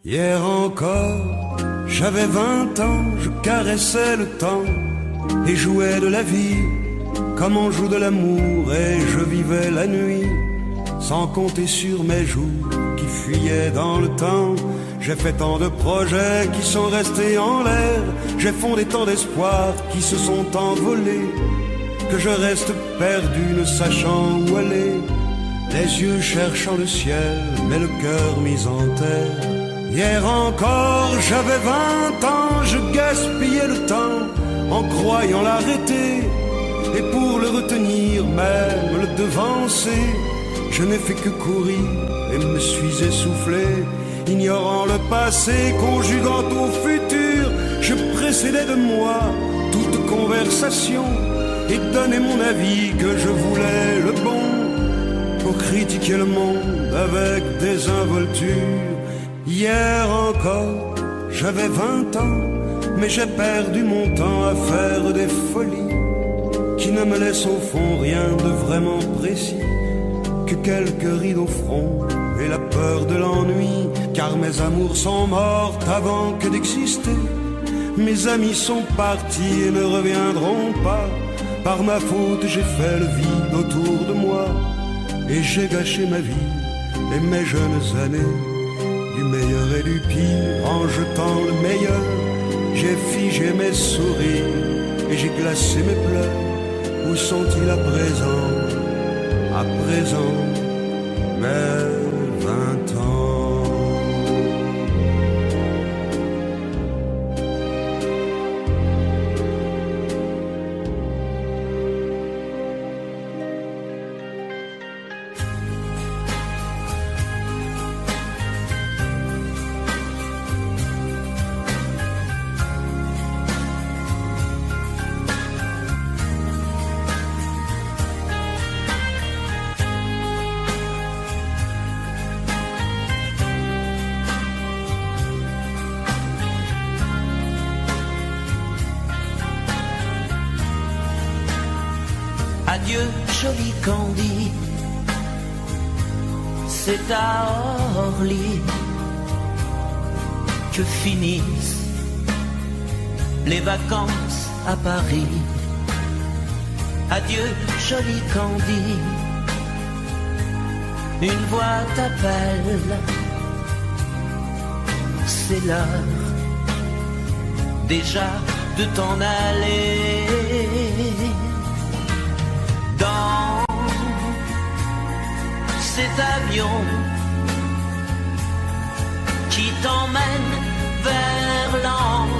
Hier encore, j'avais 20 ans, je caressais le temps et jouais de la vie comme on joue de l'amour, et je vivais la nuit sans compter sur mes jours qui fuyaient dans le temps. J'ai fait tant de projets qui sont restés en l'air, j'ai fondé tant d'espoirs qui se sont envolés, que je reste perdu ne sachant où aller, les yeux cherchant le ciel mais le cœur mis en terre. Hier encore j'avais 20 ans, je gaspillais le temps en croyant l'arrêter, et pour le retenir, même le devancer, je n'ai fait que courir et me suis essoufflé. Ignorant le passé, conjuguant au futur, je précédais de moi toute conversation et donnais mon avis que je voulais le bon, pour critiquer le monde avec désinvolture. Hier encore, j'avais 20 ans, mais j'ai perdu mon temps à faire des folies qui ne me laissent au fond rien de vraiment précis, que quelques rides au front et la peur de l'ennui, car mes amours sont mortes avant que d'exister. Mes amis sont partis et ne reviendront pas. Par ma faute j'ai fait le vide autour de moi, et j'ai gâché ma vie et mes jeunes années, du meilleur et du pire en jetant le meilleur. J'ai figé mes sourires et j'ai glacé mes pleurs. Où sont-ils à présent, mes 20 ans? Adieu, joli Candy, c'est à Orly que finissent les vacances à Paris. Adieu, joli Candy, une voix t'appelle, c'est l'heure déjà de t'en aller. Dans cet avion qui t'emmène vers l'Angleterre.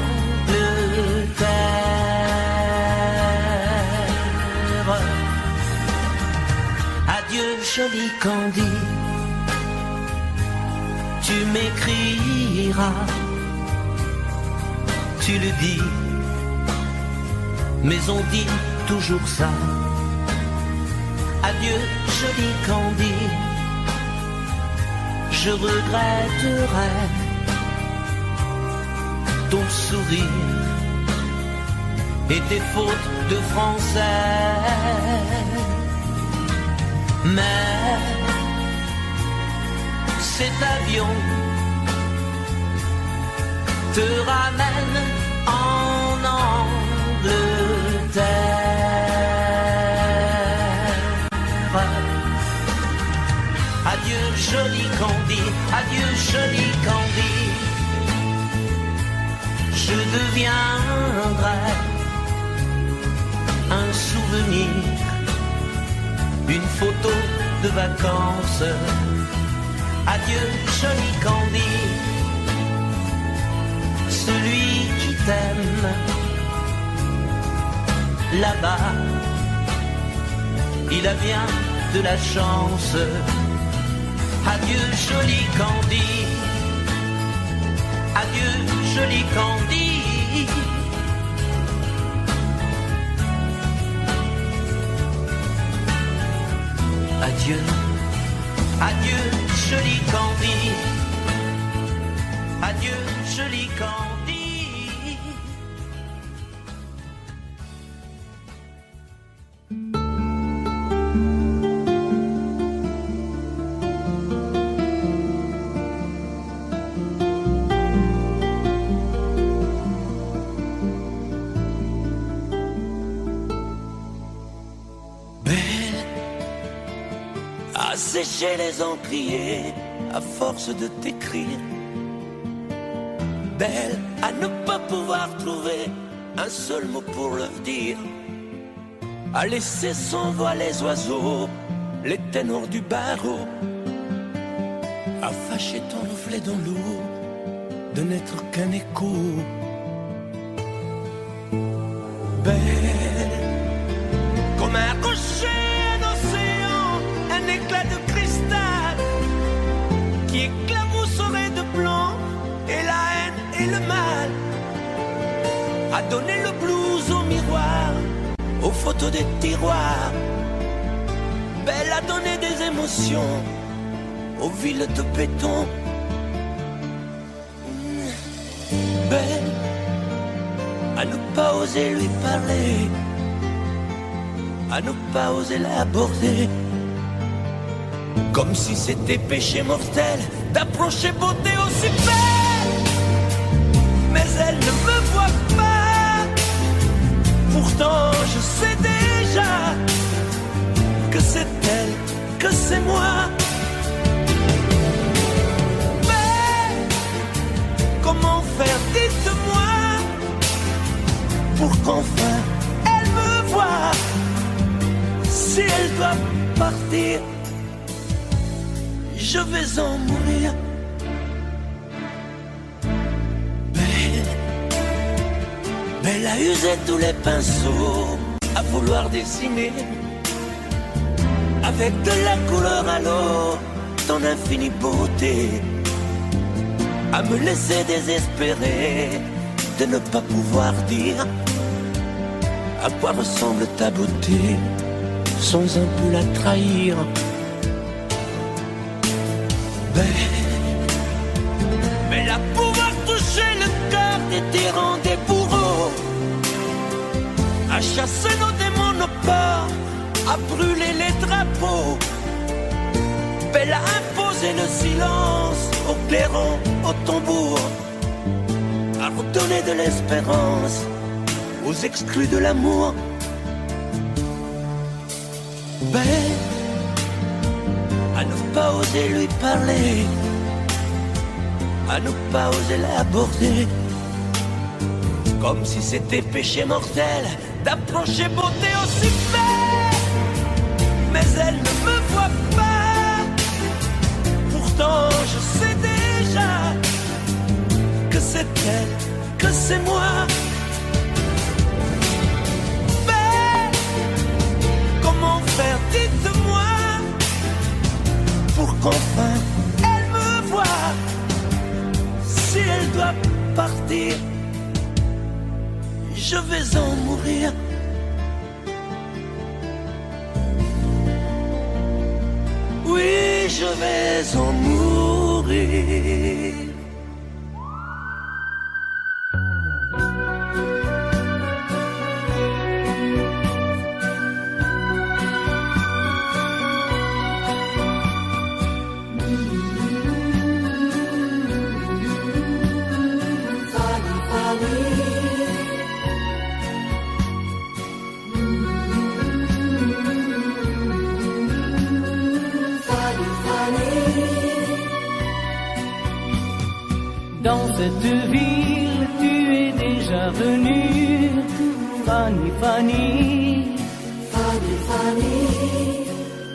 Adieu, joli Candy, tu m'écriras, tu le dis, mais on dit toujours ça. Adieu, joli Candy, je regretterai ton sourire et tes fautes de français. Mais cet avion te ramène en Angleterre. Adieu, joli Candy, adieu, joli Candy, je deviendrai un souvenir, une photo de vacances. Adieu, joli Candy, celui qui t'aime là-bas, il a bien de la chance. Adieu, joli Candy, adieu, joli Candy. Adieu, adieu, joli Candy, adieu, joli Candy. sécher les encriers à force de t'écrire. Belle à ne pas pouvoir trouver un seul mot pour leur dire, à laisser sans voix les oiseaux, les ténors du barreau, à fâcher ton reflet dans l'eau, de n'être qu'un écho. Belle comme un rocher, un océan, un éclat de cristal qui éclabousserait de blanc et la haine et le mal, à donner le blues au miroir, aux photos des tiroirs. Belle à donner des émotions aux villes de béton. Belle à ne pas oser lui parler, à ne pas oser l'aborder, comme si c'était péché mortel d'approcher beauté aussi belle. Mais elle ne me voit pas, pourtant je sais déjà que c'est elle, que c'est moi. Mais comment faire, dites-moi, pour qu'enfin elle me voie. Si elle doit partir, je vais en mourir. Belle a usé tous les pinceaux à vouloir dessiner avec de la couleur à l'eau ton infinie beauté, à me laisser désespérer de ne pas pouvoir dire à quoi ressemble ta beauté sans un peu la trahir. Belle à pouvoir toucher le cœur des tyrans, des bourreaux, à chasser nos démons, nos peurs, à brûler les drapeaux. Belle à imposer le silence aux clairons, aux tambours, à redonner de l'espérance aux exclus de l'amour. Belle à ne pas oser lui parler, à ne pas oser l'aborder, comme si c'était péché mortel d'approcher beauté aussi belle. Mais elle ne me voit pas, pourtant je sais déjà que c'est elle, que c'est moi. Belle, comment faire, dites-moi, pour qu'enfin elle me voie. Si elle doit partir, je vais en mourir. Oui, je vais en mourir. Dans cette ville, tu es déjà venue, Fanny, Fanny, Fanny, Fanny.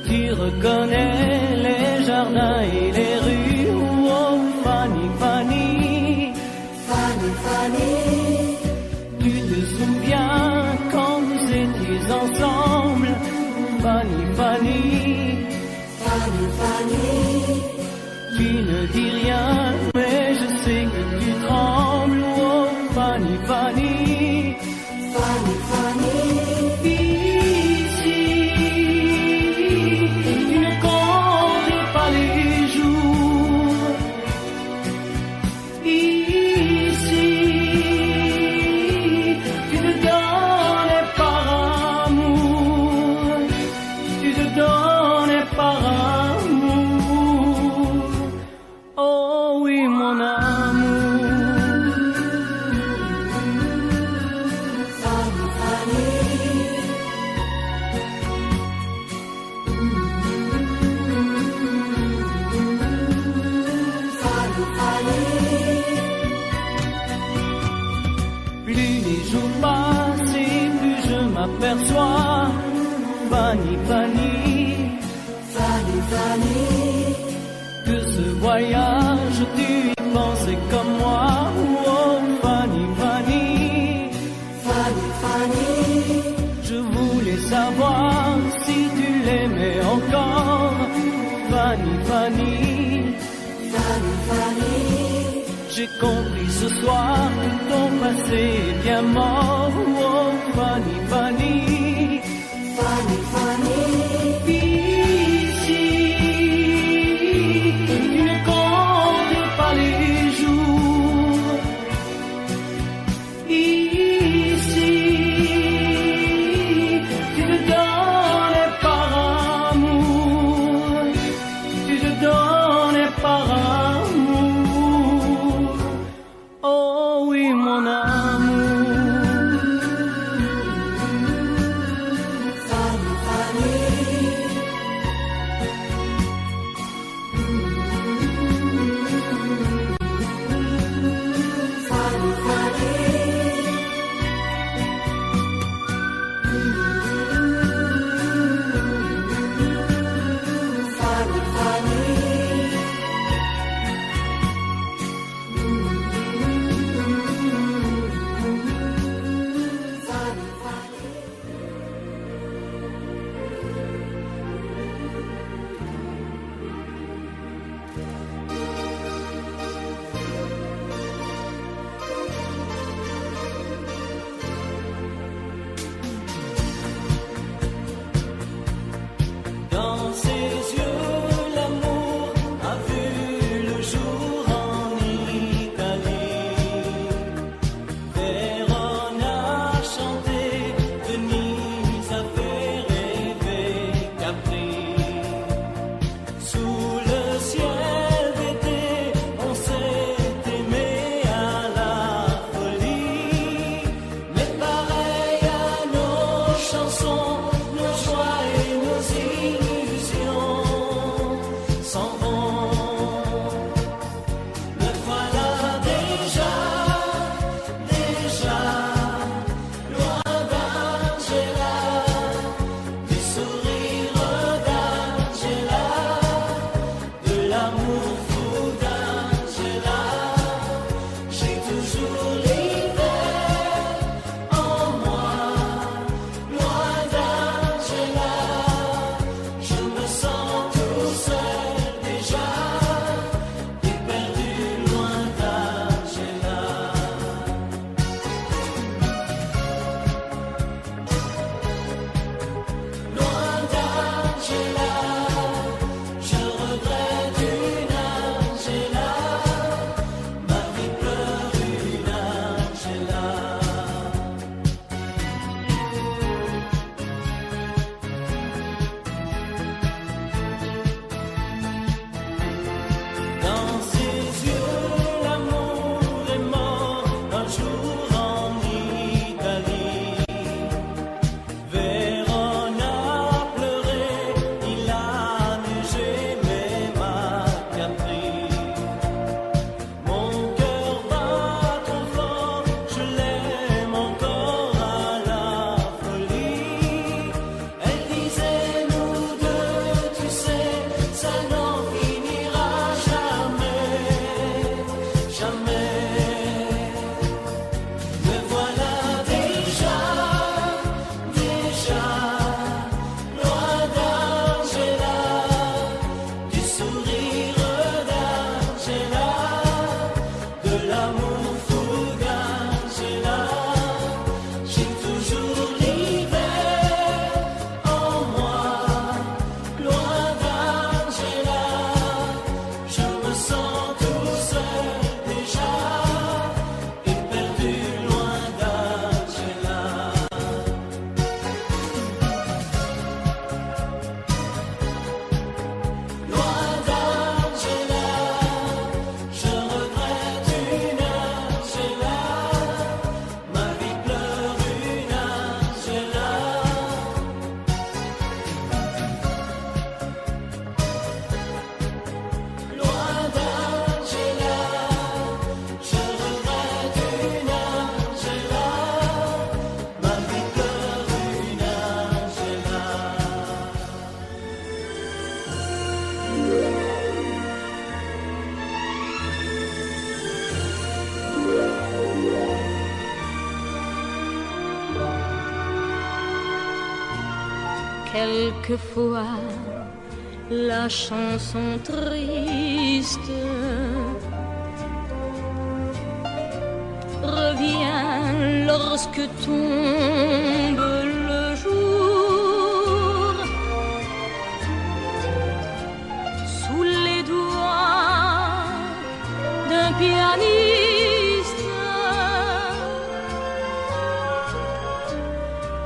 Tu reconnais les jardins et les rues, oh Fanny, Fanny, Fanny, Fanny. Tu te souviens quand nous étions ensemble, Fanny, Fanny, Fanny, Fanny. Tu ne dis rien, mais je sais que tu trembles, oh Fanny, Fanny, Fanny, Fanny. Ici, tu ne comptais pas les jours. Ici, tu te donnais par amour, tu te donnais par amour. Oh vers soi. Fanny, Fanny, Fanny, Fanny, que ce voyage tu y pensais comme moi. Oh Fanny, Fanny, Fanny, Fanny, je voulais savoir si tu l'aimais encore. Fanny, Fanny, Fanny, Fanny, j'ai compris ce soir que ton passé est bien mort. Oh Fanny, Fanny, Fanny, Fanny, ici, tu ne comptes pas les jours. Ici, tu te donnes par amour. Tu te donnes par amour. Oh oui, mon amour. Fanny, Fanny, Fanny, Fanny, Fanny, Fanny, quelquefois la chanson triste revient lorsque tombe le jour sous les doigts d'un pianiste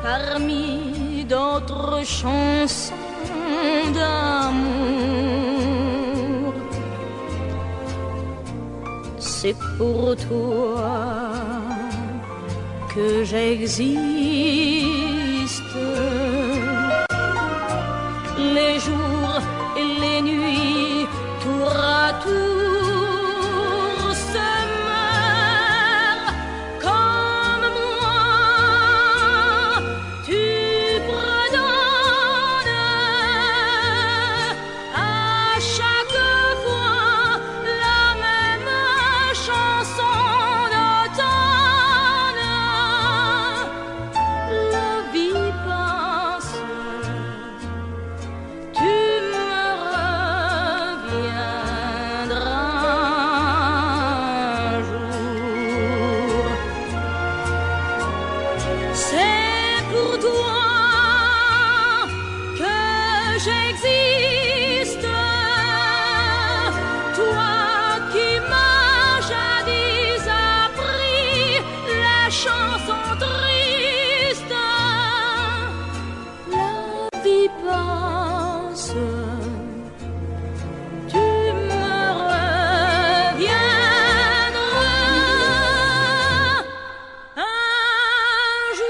parmi d'autres chansons d'amour. C'est pour toi que j'existe. Les jours et les nuits, tour à tour, se meurent comme moi. Tu redonnes à chaque fois la même chanson d'automne. La vie passe, tu me reviendras un jour. C'est pour toi que j'existe, toi qui m'as jadis appris la chanson triste. La vie passe, tu me reviendras un jour.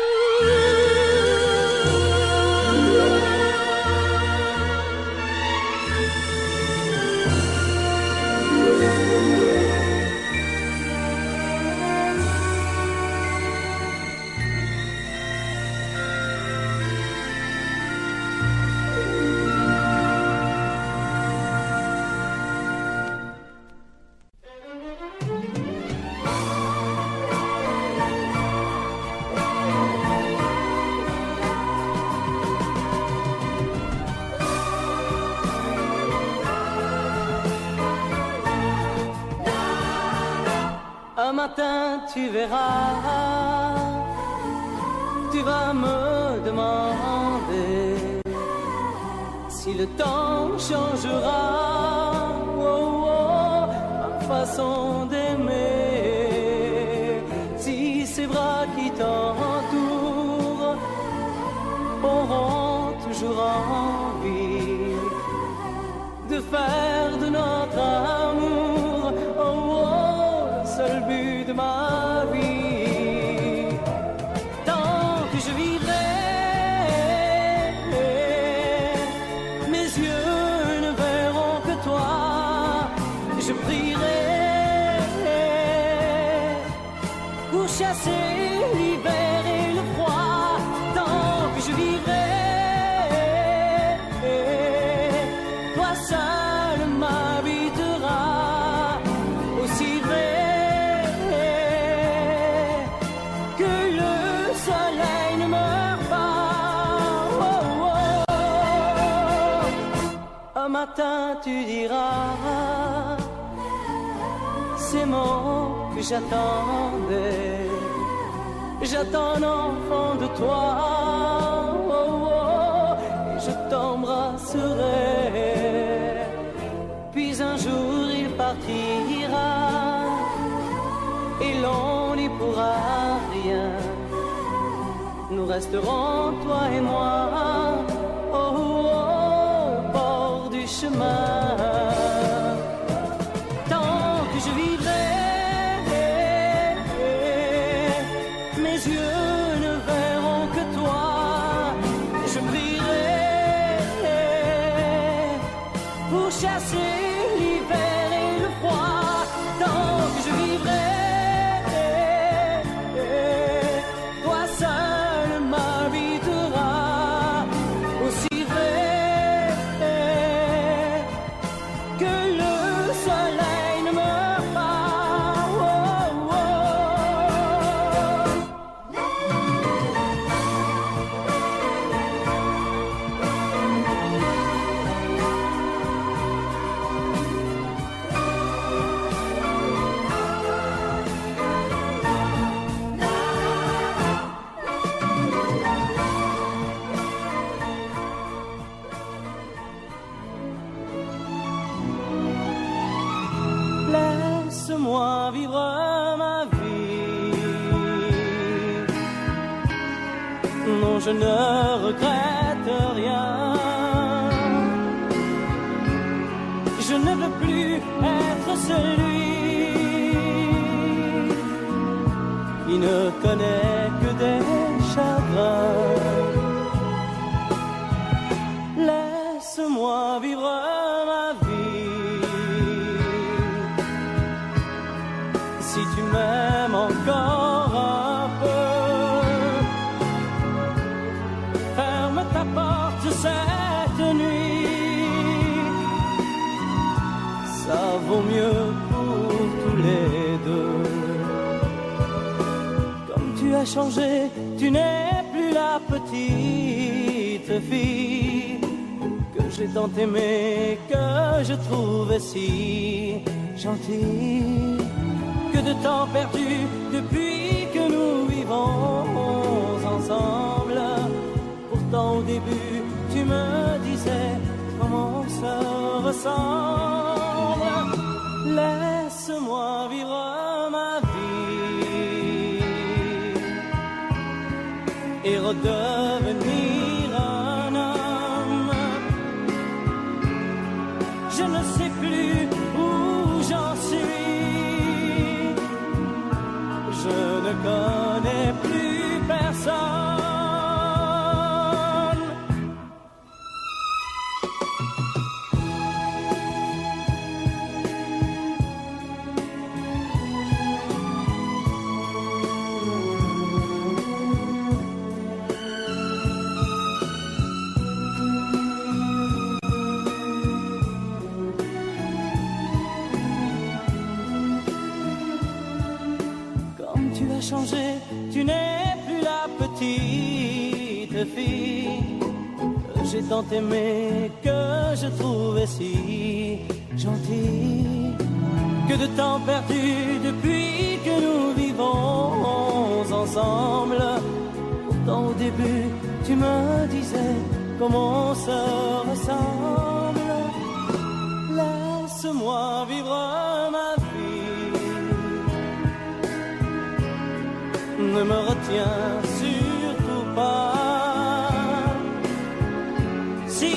Un matin tu verras, tu vas me demander si le temps changera ma façon d'aimer, si ces bras qui t'entourent auront toujours envie de faire de notre amour le seul but de ma vie. Tant que je vivrai, mes yeux ne verront que toi. Je prierai pour chasser l'hiver et le froid. Tant que je vivrai, toi seul m'habiteras. Aussi vrai que le soleil ne meurt pas. Un matin tu diras ces mots que j'attendais. J'attends un enfant de toi, et je t'embrasserai. Puis un jour il partira, et l'on n'y pourra rien. Nous resterons, toi et moi, au bord du chemin. Tant que je vivrai, mes yeux ne verront que toi. Je prierai pour chasser l'hiver et le froid. Tant que je vivrai, toi seul m'habiteras. Aussi vrai que laisse-moi vivre ma vie. Non, je ne regrette rien. Je ne veux plus être celui qui ne connaît que des chagrins. Laisse-moi vivre ma vie. Si tu m'aimes encore un peu, ferme ta porte cette nuit. Ça vaut mieux pour tous les deux. Comme tu as changé, tu n'es plus la petite fille que j'ai tant aimée, que je trouvais si gentille. Que de temps perdu depuis que nous vivons ensemble. Pourtant au début tu me disais comment on se ressemble. Laisse-moi vivre ma vie et redevenir un homme. Je ne sais plus où j'en suis. Je ne connais plus personne. Changé, tu n'es plus la petite fille que j'ai tant aimée, que je trouvais si gentille. Que de temps perdu depuis que nous vivons ensemble. Pourtant au début tu me disais comment on se ressemble. Laisse-moi vivre ma vie. Ne me retiens surtout pas. Si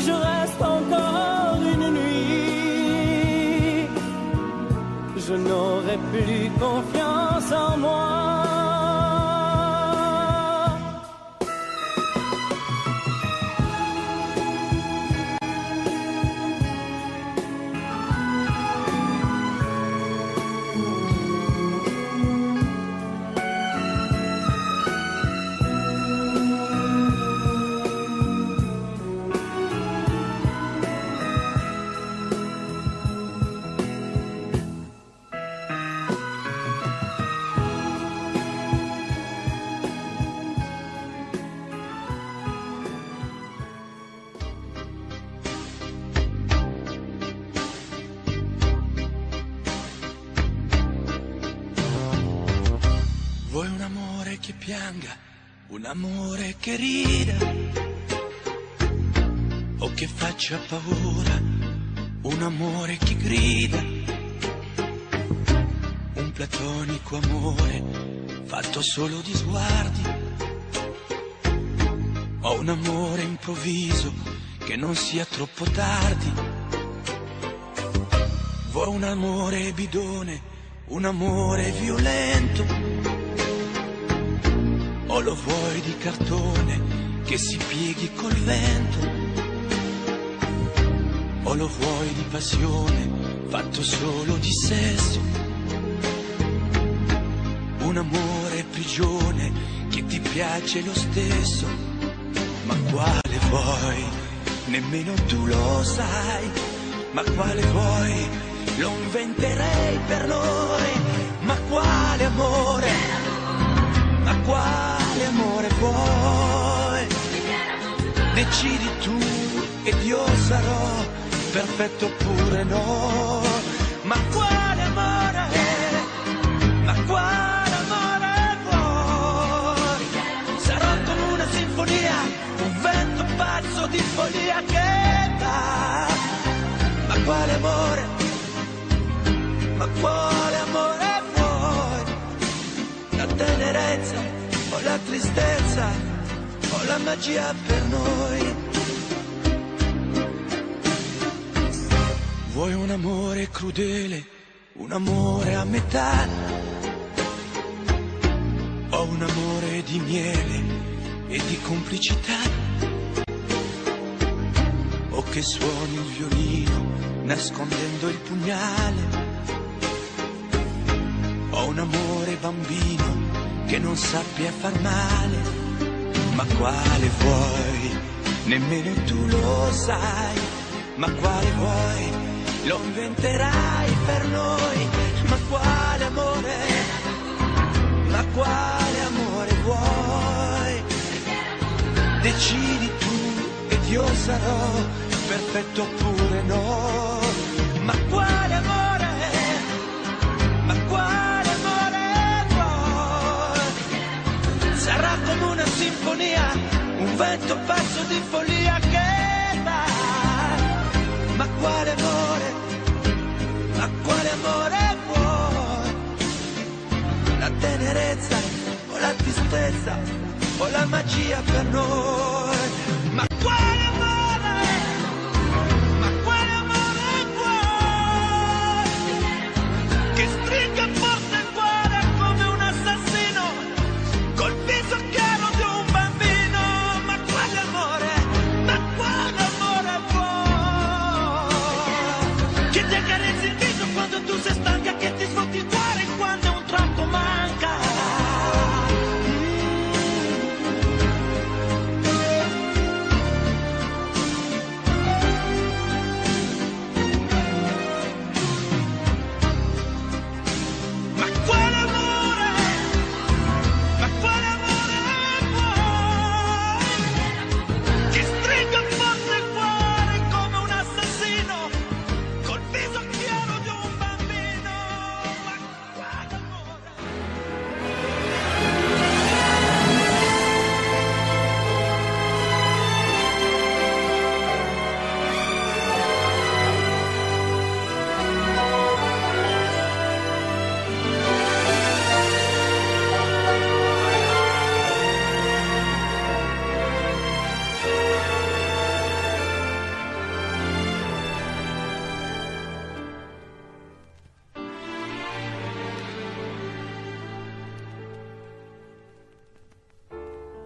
je reste encore une nuit, je n'aurai plus confiance en moi. Vuoi un amore che pianga, un amore che rida, o che faccia paura, un amore che grida, un platonico amore fatto solo di sguardi, o un amore improvviso che non sia troppo tardi. Vuoi un amore bidone, un amore violento, o lo vuoi di cartone che si pieghi col vento, o lo vuoi di passione fatto solo di sesso, un amore prigione che ti piace lo stesso. Ma quale vuoi? Nemmeno tu lo sai. Ma quale vuoi? Lo inventerei per noi. Ma quale amore? Ma quale amore vuoi? Decidi tu ed io sarò perfetto oppure no. Ma quale amore? Ma quale amore vuoi? Sarò come una sinfonia, un vento pazzo di follia che dà. Ma quale amore? Ma quale tristezza o la magia per noi. Vuoi un amore crudele, un amore a metà, o un amore di miele e di complicità, o che suoni il violino nascondendo il pugnale, o un amore bambino che non sappia far male. Ma quale vuoi? Nemmeno tu lo sai. Ma quale vuoi? Lo inventerai per noi. Ma quale amore? Ma quale amore vuoi? Decidi tu ed io sarò perfetto oppure no. Ma quale amore? Ma quale amore vuoi? Sarà come una sinfonia, un vento pazzo di follia che dà. Ma quale amore? Ma quale amore vuoi? La tenerezza o la tristezza o la magia per noi? Ma quale amore? Ma quale amore vuoi? Che stringa forte il cuore come un assassino col viso chiaro di un bambino. Ma quale amore? Ma quale amore vuoi? Che ti accarezzi il viso quando tu sei stanca, che ti svuoti il cuore quando un tratto manca. Ma quale amore? Ma quale amore vuoi? Che stringa forte il cuore come un assassino col viso chiaro di un bambino. Ma quale amore?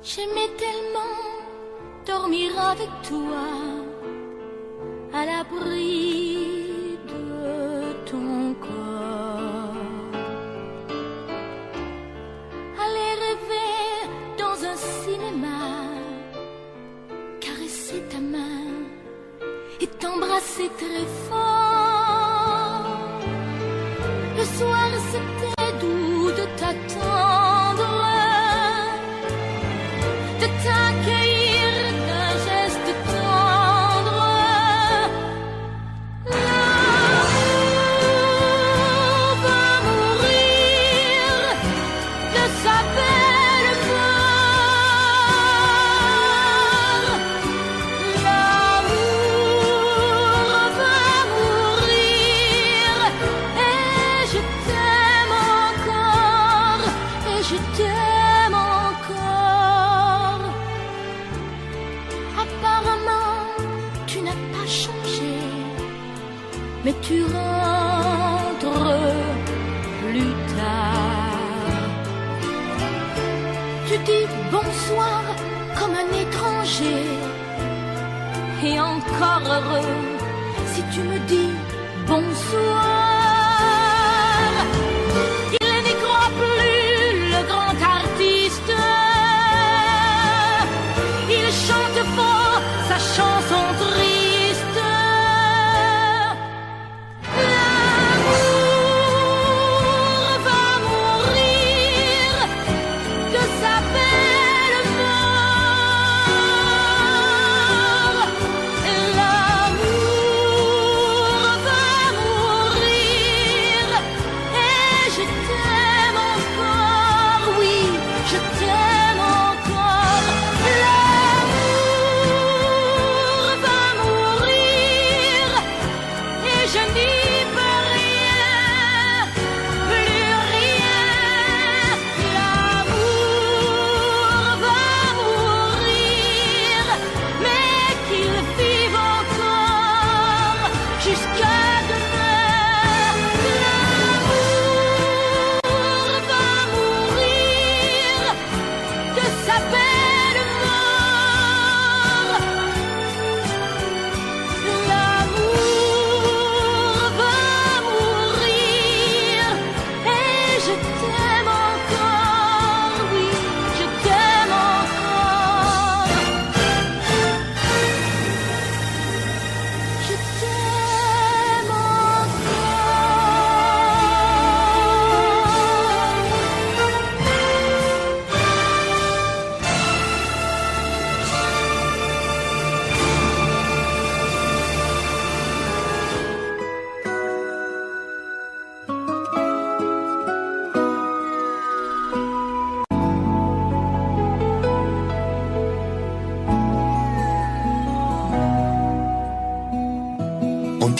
J'aimais tellement dormir avec toi, à l'abri de ton corps. Aller rêver dans un cinéma, caresser ta main et t'embrasser très fort. Le soir c'était doux de t'attendre, de t'accueillir d'un geste tendre. L'amour va mourir de sa belle mort. L'amour va mourir et je t'aime encore, et je t'aime encore. Apparemment, tu n'as pas changé, mais tu rentres plus tard. Tu dis bonsoir comme un étranger, et encore heureux si tu me dis bonsoir. Il n'y croit plus, le grand artiste. Il chante fort sa chanson triste. L'amour va mourir de sa belle mort. L'amour va mourir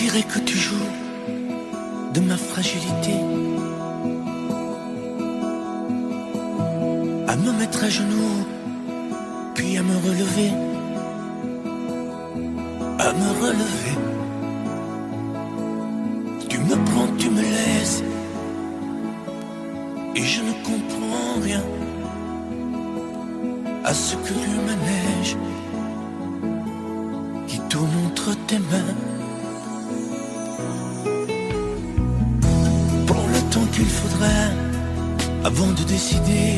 dirait que tu joues de ma fragilité, à me mettre à genoux, puis à me relever, à me relever. Tu me prends, tu me laisses, et je ne comprends rien à ce que le manège qui tourne entre tes mains. Prends le temps qu'il faudra avant de décider,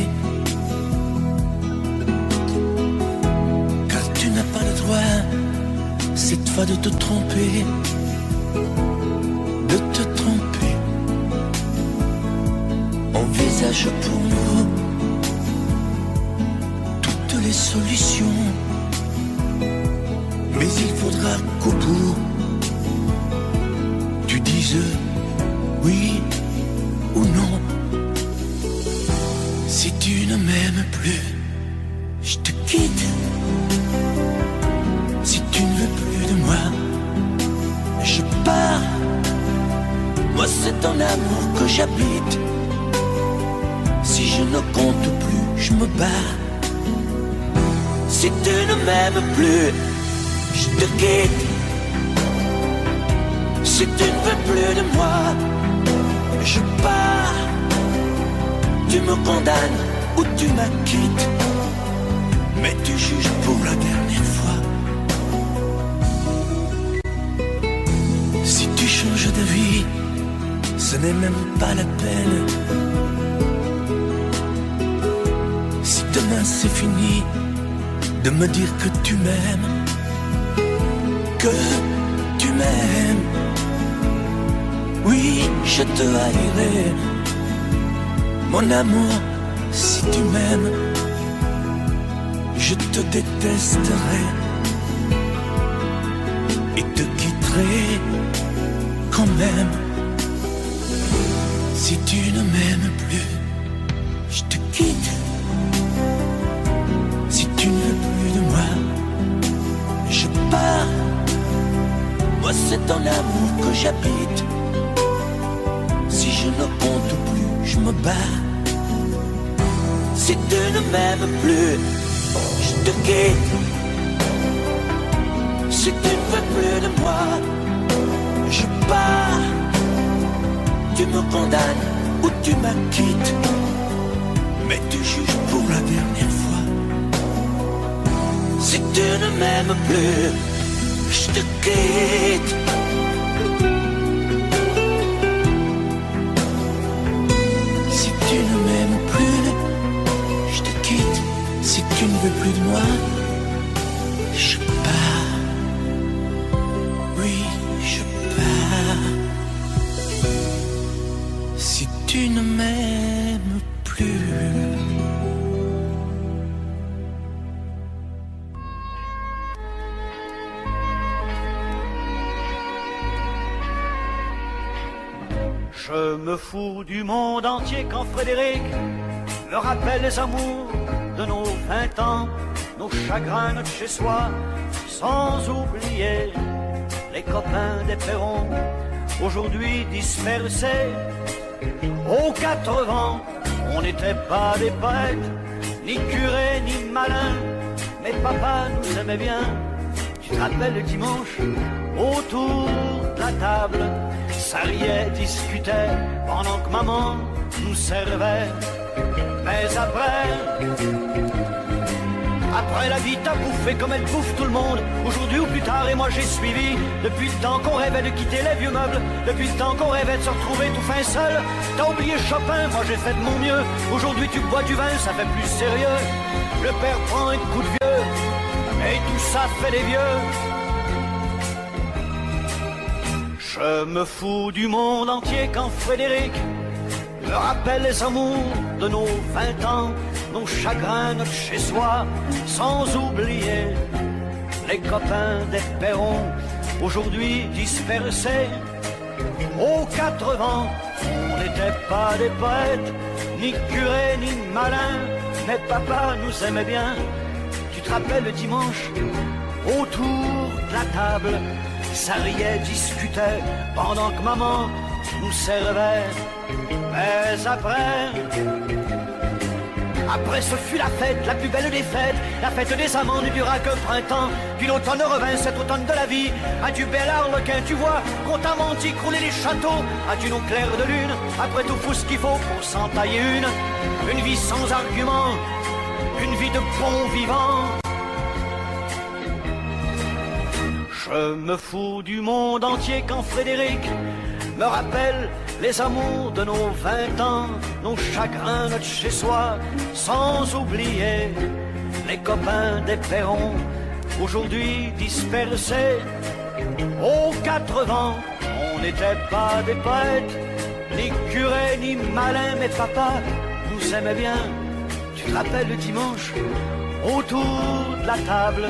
car tu n'as pas le droit cette fois de te tromper, de te tromper. Envisage pour nous toutes les solutions, mais il faudra qu'au bout tu dises oui ou non. Si tu ne m'aimes plus, je te quitte. Si tu ne veux plus de moi, je pars. Moi c'est ton amour que j'habite. Si je ne compte plus, je me barre. Si tu ne m'aimes plus, je te quitte. Si tu ne veux plus de moi, je pars. Tu me condamnes ou tu m'acquittes, mais tu juges pour la dernière fois. Si tu changes d'avis, ce n'est même pas la peine. Si demain c'est fini de me dire que tu m'aimes, que tu m'aimes, oui, je te haïrai. Mon amour, si tu m'aimes, je te détesterai et te quitterai quand même. Si tu ne m'aimes plus, je te quitte. Si tu ne veux plus de moi, je pars. Moi c'est ton amour que j'habite. Si je ne compte plus, je me bats. Si tu ne m'aimes plus, je te quitte. Si tu ne veux plus de moi, je pars. Tu me condamnes ou tu m'acquittes, mais tu juges pour la dernière fois. Si tu ne m'aimes plus, je te quitte. Si tu ne m'aimes plus, je te quitte. Si tu ne veux plus de moi, je pars. Oui, je pars. Si tu ne m'aimes plus. Je me fous du monde entier quand Frédéric me rappelle les amours de nos 20 ans, nos chagrins, notre chez-soi, sans oublier les copains des Perrons, aujourd'hui dispersés aux 4 vents. On n'était pas des poètes, ni curés, ni malins, mais papa nous aimait bien. Tu te rappelles le dimanche, autour de la table, ça riait, discutait, pendant que maman nous servait. Mais après la vie t'a bouffé comme elle bouffe tout le monde, aujourd'hui ou plus tard, et moi j'ai suivi. Depuis le temps qu'on rêvait de quitter les vieux meubles, depuis le temps qu'on rêvait de se retrouver tout fin seul. T'as oublié Chopin, moi j'ai fait de mon mieux. Aujourd'hui tu bois du vin, ça fait plus sérieux. Le père prend un coup de vieux, et tout ça fait des vieux. Je me fous du monde entier quand Frédéric me rappelle les amours de nos 20 ans, nos chagrins, notre chez-soi, sans oublier les copains des Perrons, aujourd'hui dispersés aux 4 vents. On n'était pas des poètes, ni curés, ni malins, mais papa nous aimait bien. Tu te rappelles le dimanche, autour de la table, ça riait, discutait, pendant que maman nous servait. Mais après ce fut la fête, la plus belle des fêtes. La fête des amants ne dura que printemps. Puis l'automne revint, cet automne de la vie. Adieu bel arlequin, tu vois, qu'on t'a menti, crouler les châteaux. Adieu nos clairs de lune, après tout faut ce qu'il faut pour s'en tailler une vie sans argument, une vie de bon vivant. Je me fous du monde entier quand Frédéric me rappelle les amours de nos 20 ans, nos chagrins, notre chez-soi, sans oublier les copains des perrons, aujourd'hui dispersés aux 4 vents. On n'était pas des poètes, ni curés, ni malins, mais papa nous aimait bien. Tu te rappelles le dimanche, autour de la table,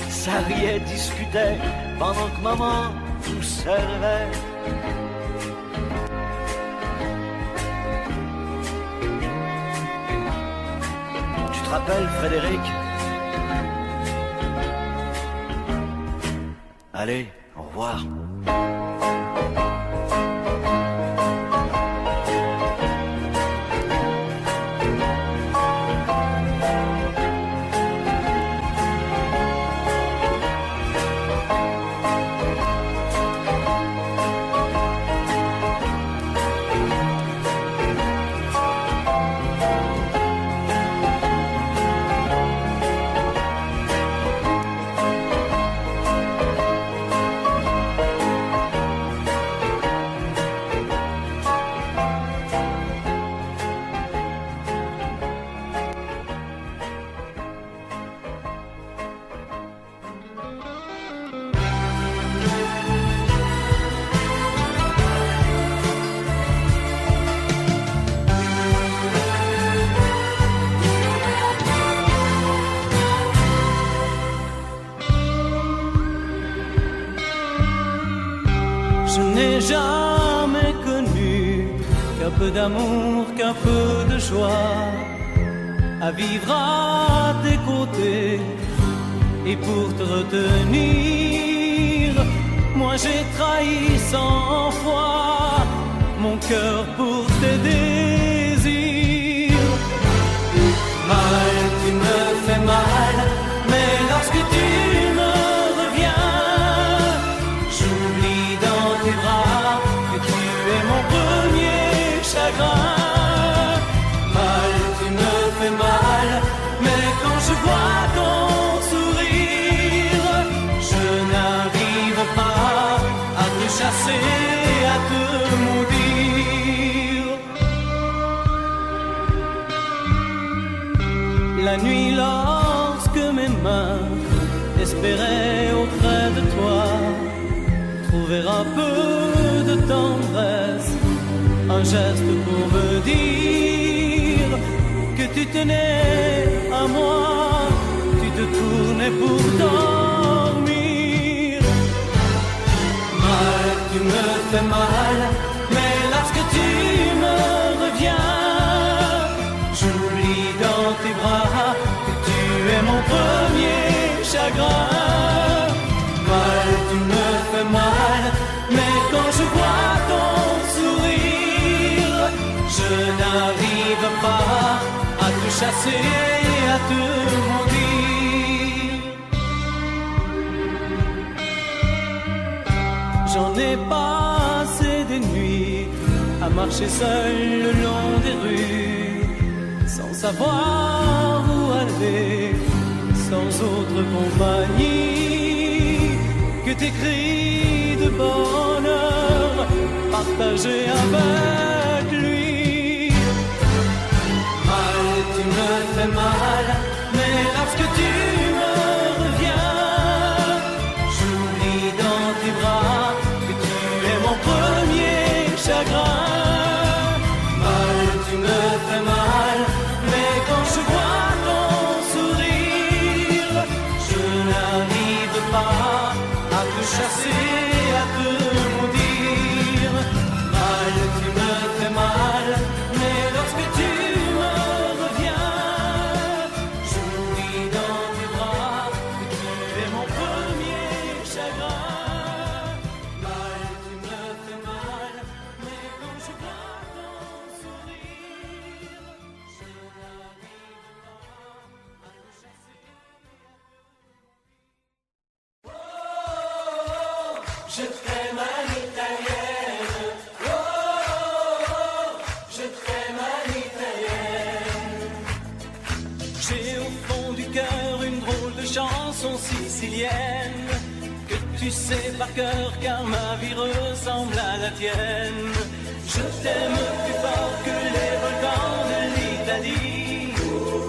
ça riait, discutait, pendant que maman nous servait. Tu te rappelles, Frédéric? Allez, au revoir. Je n'ai jamais connu qu'un peu d'amour, qu'un peu de joie, à vivre à tes côtés et pour te retenir. Moi j'ai trahi 100 fois mon cœur pour tes désirs. Mal, tu me fais mal, mais lorsque tu me reviens, j'oublie dans tes bras que tu es mon premier chagrin. Mal, tu me fais mal, mais quand je vois ton sourire, je n'arrive pas à te chasser, à te maudire. La nuit, lorsque mes mains espéraient auprès de toi trouver un peu de tendresse, un geste pour me dire que tu tenais à moi, tu te tournais pour dormir. Mal, tu me fais mal, mais lorsque tu me reviens, j'oublie dans tes bras que tu es mon premier chagrin. Mal, tu me fais mal, mais quand je vois ton sourire, je n'arrive pas à te chasser, à te maudire. J'en ai passé des nuits à marcher seul le long des rues, sans savoir où aller, sans autre compagnie que tes cris de bonheur partagés avec lui. Mal, tu me fais mal, mais lorsque tu me reviens, j'oublie dans tes bras que tu es mon premier chagrin. Mal, tu me fais mal, mais quand je vois ton sourire, je n'arrive pas à te chasser, à te maudire. Mal, tu me chanson sicilienne que tu sais par cœur car ma vie ressemble à la tienne. Je t'aime plus fort que les volcans de l'Italie,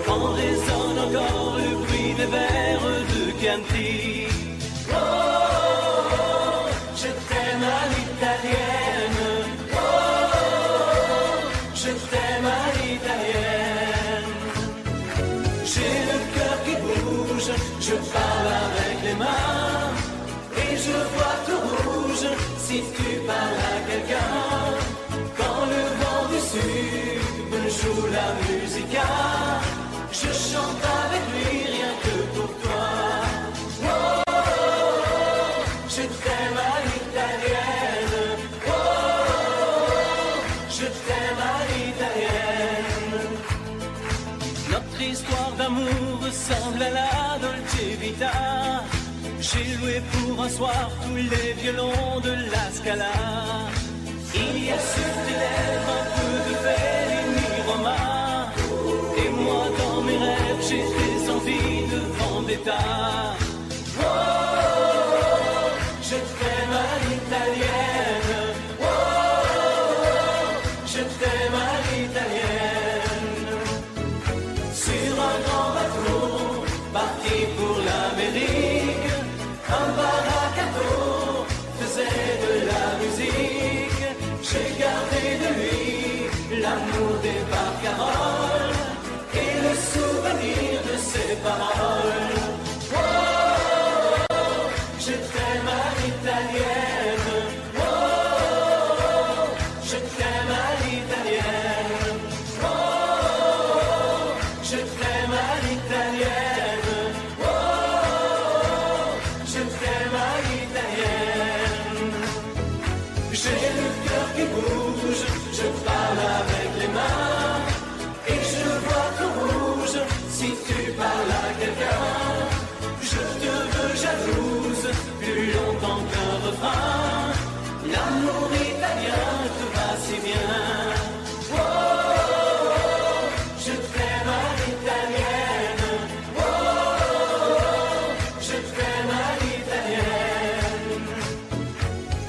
quand résonne encore le bruit des vers de Chianti. Oh, je t'aime à l'italienne. Oh, je t'aime à l'italienne. J'ai le cœur qui bouge, je parle avec les mains et je vois tout rouge si tu parles à quelqu'un. Quand le vent du sud me joue la musica, je chante avec lui rien que pour toi. Oh, je t'aime à l'italienne. Oh, je t'aime à l'italienne. Notre histoire d'amour ressemble à la Dolce Vita. J'ai loué pour un soir tous les violons de la Scala. Il y a sur tes lèvres un peu de Fellini Roma. Et moi dans mes rêves j'ai des envies de Vendetta. Oh, je t'aime à l'italienne. Oh, je t'aime à l'italienne. Sur un grand bateau parti pour l'Amérique, un baracato faisait de la musique. J'ai gardé de lui l'amour des barcaroles et le souvenir de ses paroles. Oh, je t'aime à l'italienne. Oh, je t'aime à l'italienne. Oh, je t'aime à l'italienne. Oh, je t'aime à l'italienne. J'ai le cœur qui bouge, je parle avec les mains et je vois tout rouge si tu parles à quelqu'un. Je te veux jalouse plus longtemps qu'un refrain. L'amour italien te va si bien. Oh, je t'aime à l'italienne. Oh, je t'aime à l'italienne.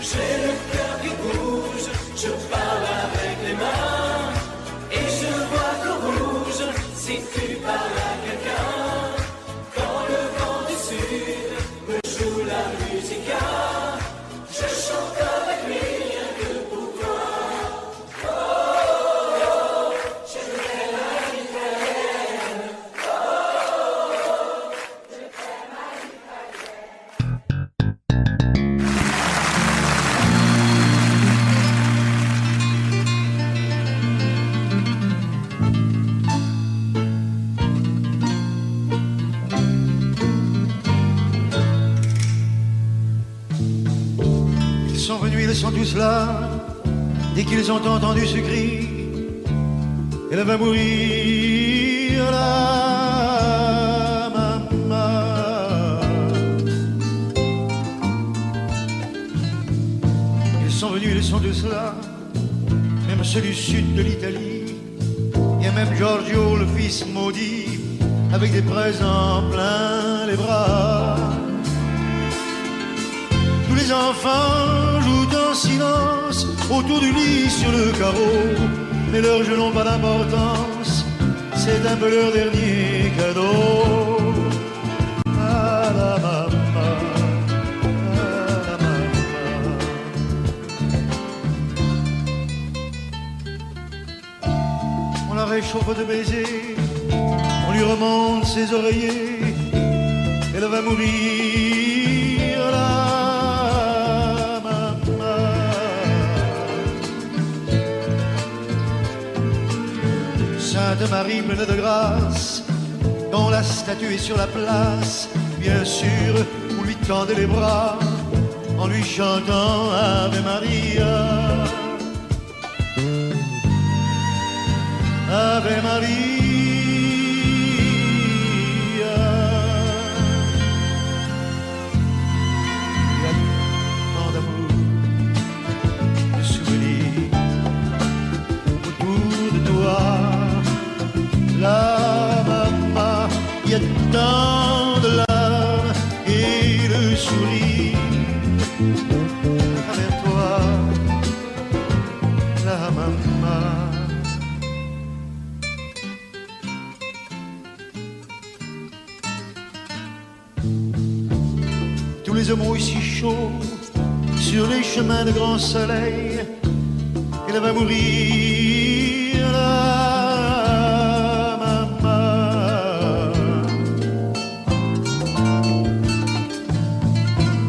J'ai le cœur qui bouge, je parle avec les mains et je vois tout rouge si tu parles à quelqu'un. Quand le vent du sud me joue la musica, je chante avec lui rien que pour toi. Oh, je t'aime à l'italienne. Oh, je t'aime à l'italienne. Ils sont venus, ils sont tous là, dès qu'ils ont entendu ce cri. Elle va mourir, la maman. Ils sont venus, ils sont tous là, même ceux du sud de l'Italie. Il y a même Giorgio, le fils maudit, avec des présents plein les bras. Tous les enfants jouent en silence autour du lit sur le carreau, mais leurs jeux n'ont pas d'importance, c'est un peu leur dernier cadeau. À la maman, à la maman. On la réchauffe de baisers, on lui remonte ses oreillers, elle va mourir là. Sainte Marie pleine de grâce, quand la statue est sur la place, bien sûr, vous lui tendez les bras en lui chantant Ave Maria. Ave Maria. Il y a tant d'amour, de souvenirs autour de toi. La maman, il y a tant de larmes Tous les hommes ont eu si chaud sur les chemins de grand soleil, elle va mourir là, maman.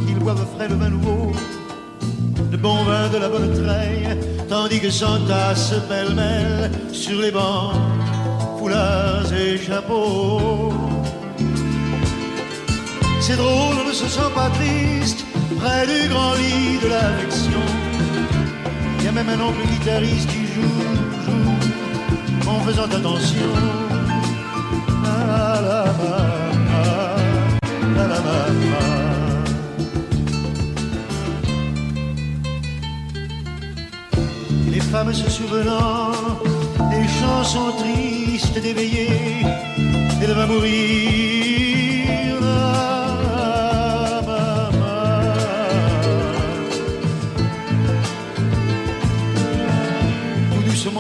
Qu'ils boivent frais le vin nouveau, le bon vin de la bonne treille, tandis que s'entassent pêle-mêle sur les bancs foulards et chapeaux. C'est drôle, on ne se sent pas triste près du grand lit de l'affection. Il y a même un oncle guitariste qui joue en faisant attention. La la mama, la la mama. Les femmes se souvenant des chansons tristes d'éveillé, elle va mourir là.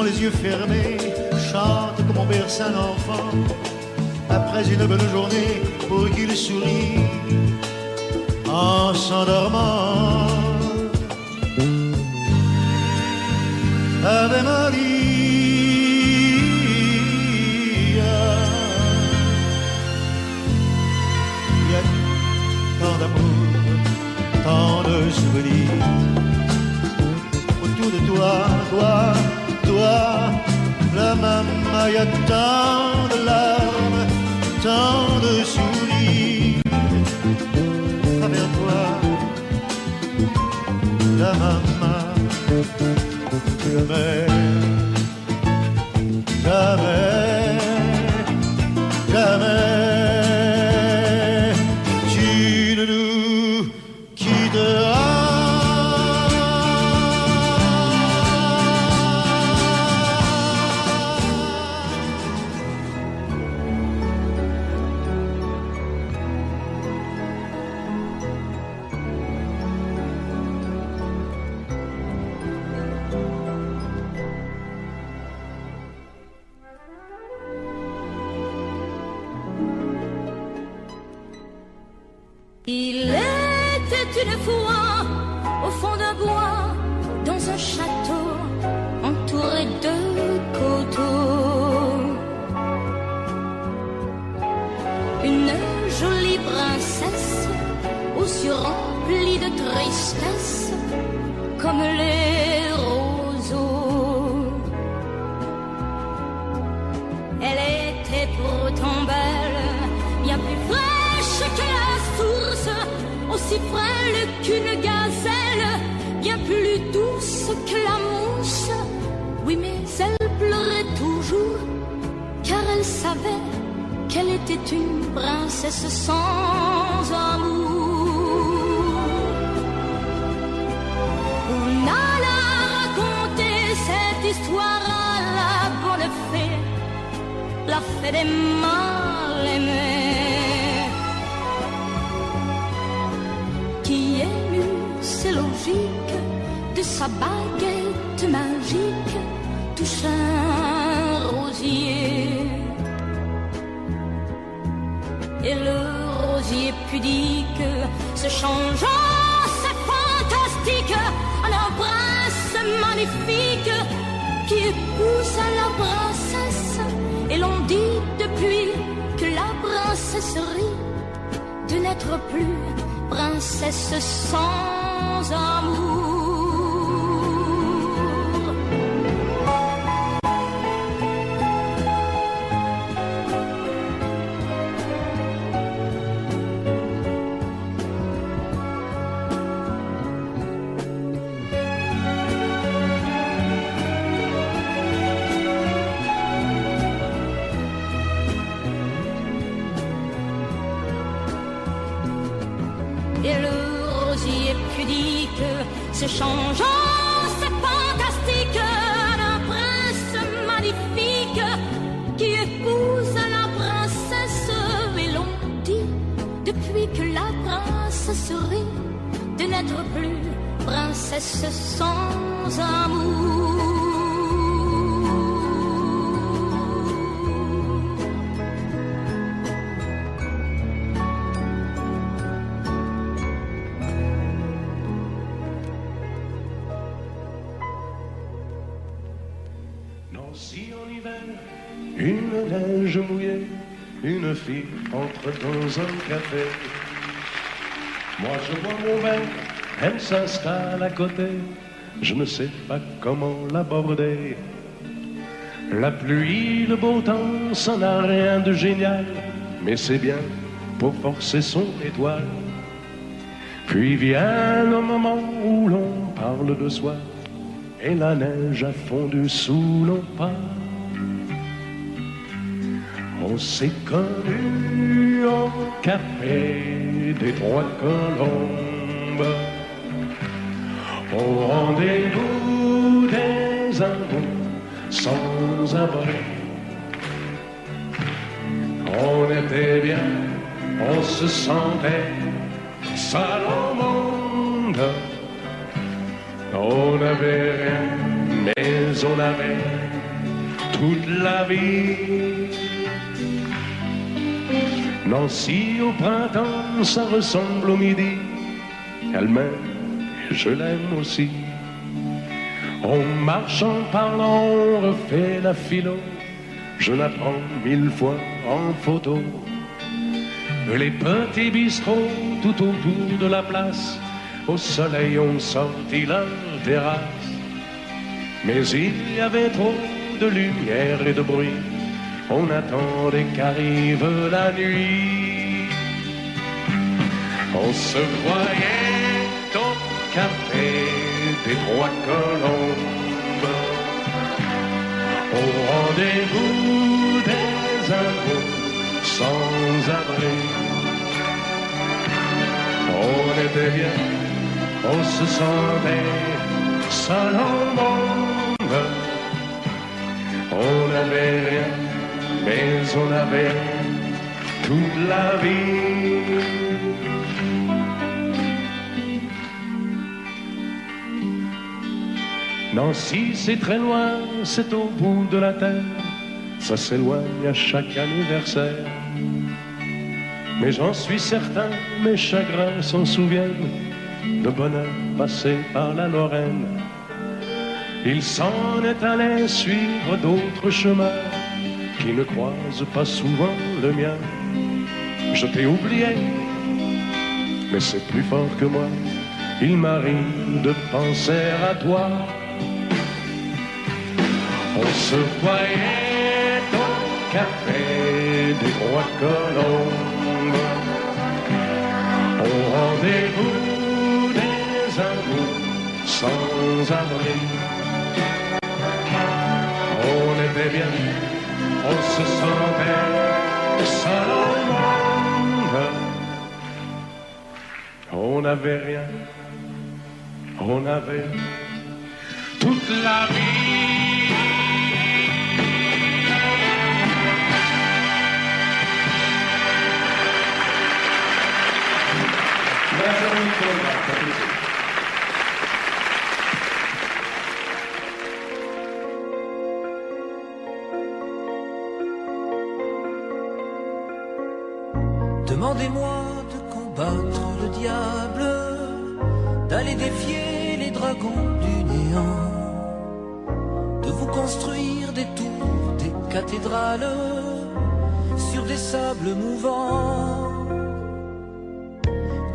Les yeux fermés, chante comme on berce un enfant après une bonne journée pour qu'il sourie en s'endormant. Ave Maria, il y a tant d'amour, tant de souvenirs autour de toi, la maman, y a tant de larmes, tant de sourires. Avec toi, la maman, jamais, jamais, jamais, tu ne nous quitteras. Il était une fois au fond d'un bois, dans un château entouré de coteaux, une jolie princesse aux yeux remplis de tristesse comme les roseaux. Elle était pourtant belle, bien plus fraîche que la source, aussi frêle qu'une gazelle, bien plus douce que la mousse. Oui, mais elle pleurait toujours, car elle savait qu'elle était une princesse sans amour. On alla raconter cette histoire à la bonne fée, la fée des mal-aimés, qui émut, c'est logique, de sa baguette magique touche un rosier. Et le rosier pudique se changeant, c'est fantastique, en un prince magnifique qui épouse la princesse. Et l'on dit depuis que la princesserie de n'être plus princesse sans amour. Et le rosier pudique se changeant, c'est fantastique, un prince magnifique qui épouse la princesse. Et l'on dit depuis que la princesserie de n'être plus princesse sans amour. Nancy en hiver, une neige mouillée, une fille entre dans un café. Moi je bois mon verre, elle s'installe à côté, je ne sais pas comment l'aborder. La pluie, le beau temps, ça n'a rien de génial, mais c'est bien pour forcer son étoile. Puis vient le moment où l'on parle de soi, et la neige a fondu sous nos pas. On s'est connus au café des Trois Colombes, au rendez-vous des amours sans abri. On était bien, on se sentait seul au monde. On n'avait rien, mais on avait toute la vie. Nancy au printemps, ça ressemble au midi. Elle m'aime et je l'aime aussi. On marche en parlant, on refait la philo. Je la prends 1000 fois en photo. Les petits bistrots tout autour de la place, au soleil ont sorti leur terrasse. Mais il y avait trop de lumière et de bruit, on attendait qu'arrive la nuit. On se voyait au café des Trois Colombes, au rendez-vous des amours sans abri. On était bien, on se sentait seul au monde. On n'avait rien, mais on avait toute la vie. Nancy, c'est très loin, c'est au bout de la terre. Ça s'éloigne à chaque anniversaire. Mais j'en suis certain, mes chagrins s'en souviennent, de bonheur passé par la Lorraine. Il s'en est allé suivre d'autres chemins qui ne croisent pas souvent le mien. Je t'ai oublié, mais c'est plus fort que moi. Il m'arrive de penser à toi. On se voyait au café des Trois Colombes, au rendez-vous des amours sans abri. On était bien, on se sentait seul au monde. On n'avait rien, on avait toute la vie. Demandez-moi de combattre le diable, d'aller défier les dragons du néant, de vous construire des tours, des cathédrales sur des sables mouvants.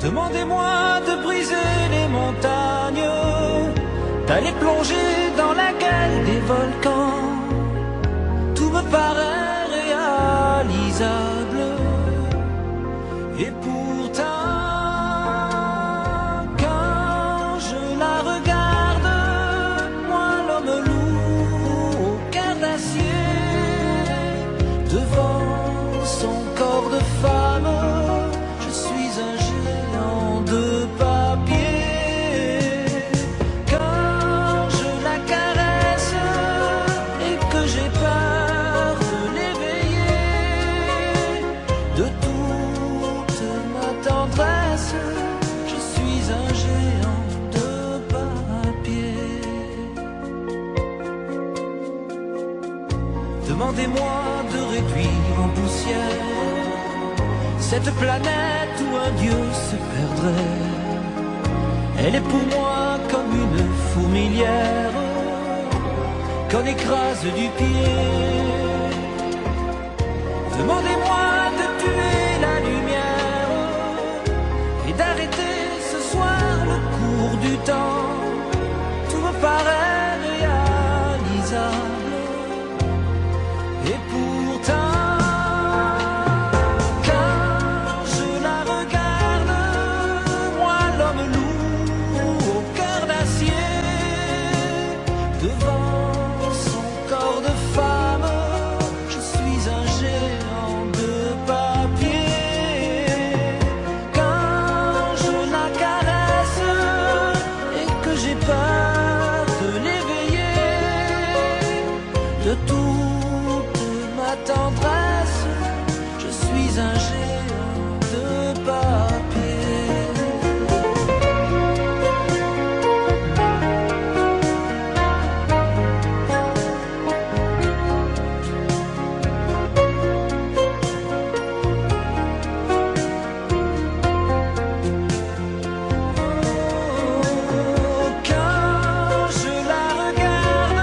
Demandez-moi de briser les montagnes, d'aller plonger dans la gueule des volcans. Tout me paraît réalisable. Et pourtant, quand je la regarde, moi l'homme lourd au cœur d'acier, devant son corps de femme, je suis un géant de papier. Quand je la caresse et que j'ai peur de l'éveiller, de tout tendresse, je suis un géant de papier. Demandez-moi de réduire en poussière cette planète où un dieu se perdrait. Elle est pour moi comme une fourmilière qu'on écrase du pied. Demandez-moi de tuer la lumière et d'arrêter ce soir le cours du temps. Tout me paraît réalisable et pourtant quand je la regarde, moi l'homme lourd au cœur d'acier, devant son corps de femme, je suis un géant de papier. Quand je la caresse et que j'ai peur de l'éveiller, de toute ma tendresse, je suis un géant de papier. Quand je la regarde,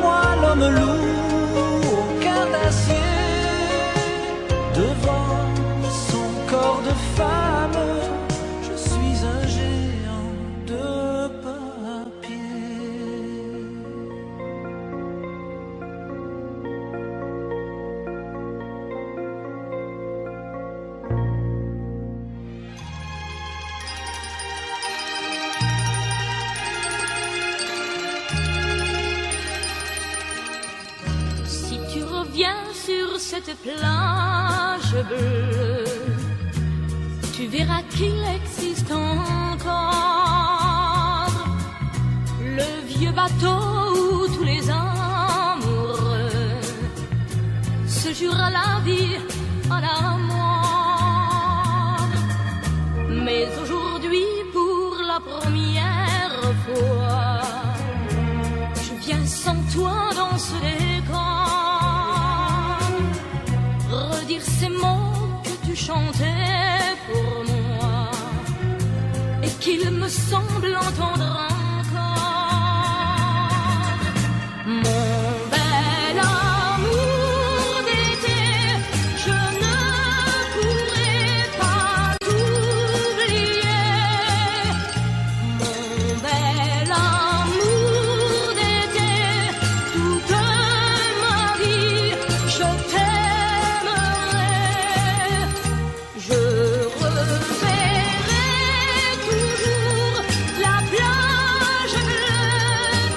moi l'homme lourd au cœur d'acier, devant son corps de femme, je suis un géant de papier. Si tu reviens sur cette plage bleue, tu verras qu'il existe encore le vieux bateau où tous les amoureux se jurent à la vie, à la mort. Mais aujourd'hui, pour la première fois, je viens sans toi dans ce décor, redire ces mots que tu chantais pour moi et qu'il me semble entendre encore. Mon bel amour d'été, je ne pourrai pas t'oublier. Mon bel amour d'été, toute ma vie, je t'aimerai. Je reverrai toujours la plage bleue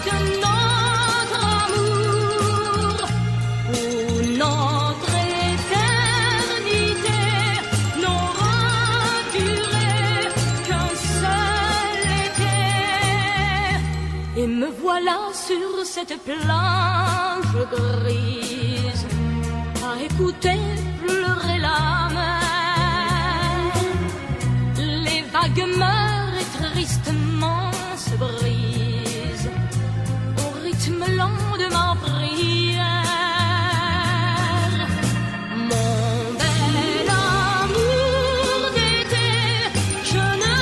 de notre amour, où notre éternité n'aura duré qu'un seul été. Et me voilà sur cette plage grise, à écouter pleurer la mer. Les vagues meurent et tristement se brisent au rythme lent de ma prière. Mon bel amour d'été, je ne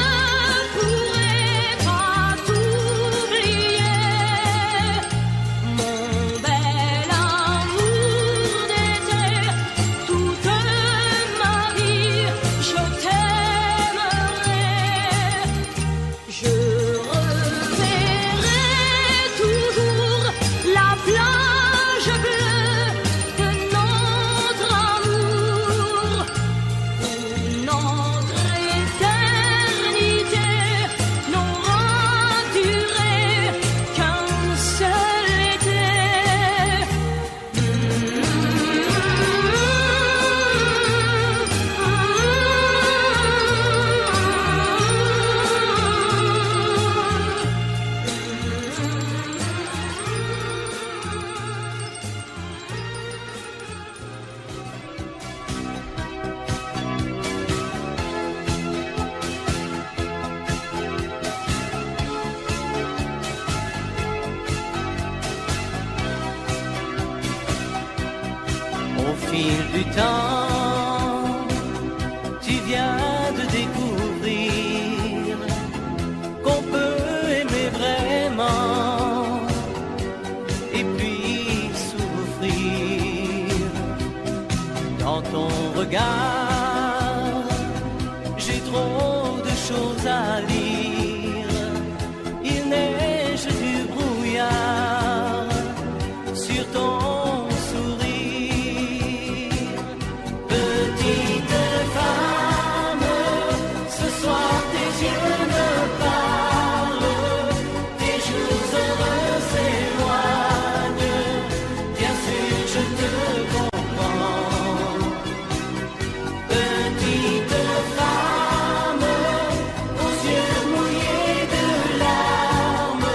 pourrai pas t'oublier. Mon bel amour d'été, toute ma vie, je t'aimerai. Je reverrai toujours la plage bleue de notre amour, où notre éternité n'aura duré qu'un seul été. Au fil du temps, tu viens de découvrir qu'on peut aimer vraiment. Et Regarde, j'ai trop de choses à lire. Il neige du brouillard sur ton sourire. Petite femme, ce soir tes yeux me parlent, tes jours heureux s'éloignent. Bien sûr, je te comprends. Petite femme, aux yeux mouillés de larmes,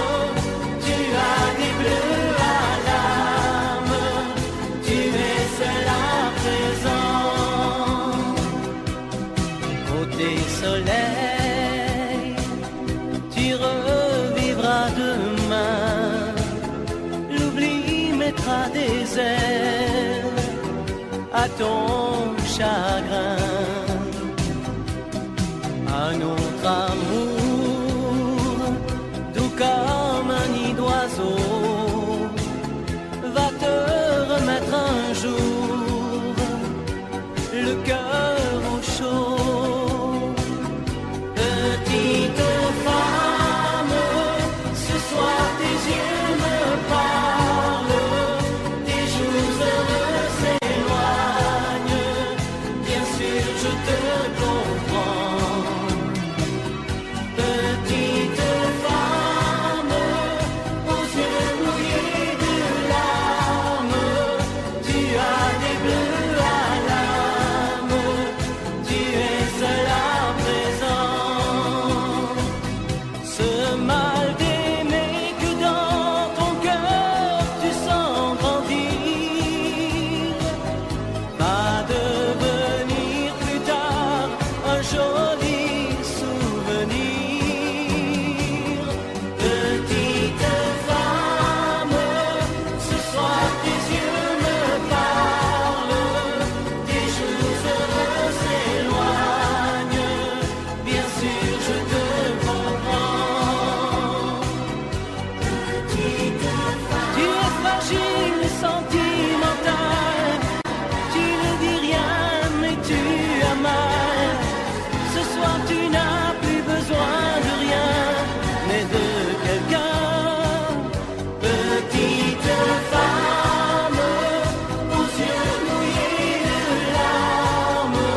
tu as des bleus à l'âme, tu es seule à présent. Côté soleil, tu revivras demain, l'oubli mettra des ailes à ton chagrin. Un autre amour, doux comme un nid d'oiseau, va te remettre un jour le cœur au chaud. Petite femme, ce soir tes yeux me parlent, tes jours heureux s'éloignent. Bien sûr, je te comprends. Petite femme, aux yeux mouillés de larmes, tu as des bleus à l'âme, tu es seule à présent. Ce mal d'aimer que dans ton cœur tu sens grandir va devenir plus tard un joli souvenir. Petite femme, ce soir tes yeux me parlent, tes jours heureux s'éloignent. Bien sûr, je te comprends. Petite femme, tu es fragile et sentimentale, tu ne dis rien mais tu as mal. Ce soir tu n'as plus besoin de rien, mais de quelqu'un. Petite femme, aux yeux mouillés de larmes,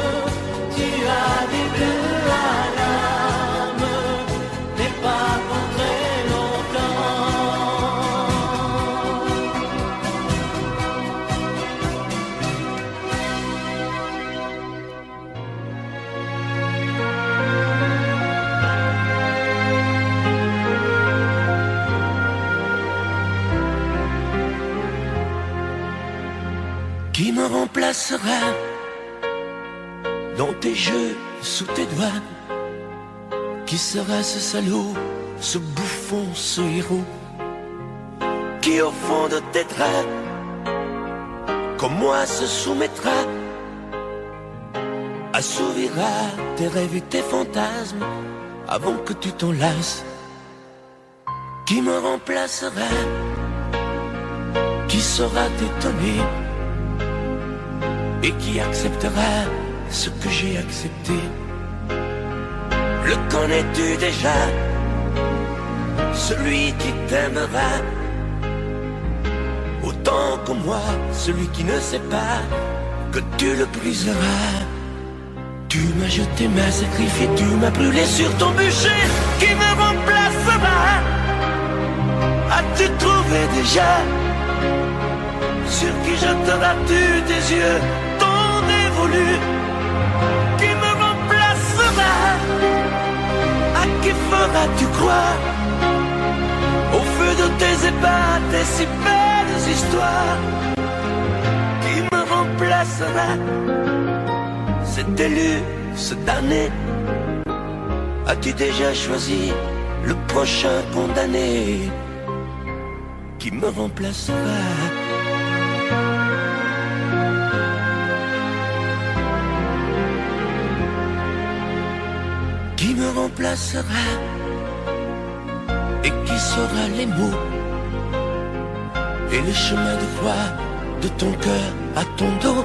tu as des bleus à l'âme, mais pas pour très longtemps. Qui me remplacera dans tes jeux, sous tes doigts? Qui sera ce salaud, ce bouffon, ce héros? Qui au fond de tes draps, comme moi, se soumettra, assouvira tes rêves et tes fantasmes avant que tu t'en lasses? Qui me remplacera? Qui saura t'étonner et qui acceptera ce que j'ai accepté? Le connais-tu déjà? Celui qui t'aimera autant que moi, celui qui ne sait pas que tu le briseras. Tu m'as jeté, m'as sacrifié, tu m'as brûlé sur ton bûcher. Qui me remplacera? As-tu trouvé déjà sur qui jetteras-tu tes yeux, ton dévolu? Qui me remplacera? À qui feras-tu croire au feu de tes ébats, tes si belles histoires? Qui me remplacera? Cet élu, ce damné, as-tu déjà choisi le prochain condamné? Qui me remplacera? Qui me remplacera? Et qui saura les mots et le chemin de croix de ton cœur à ton dos?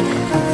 Jungle.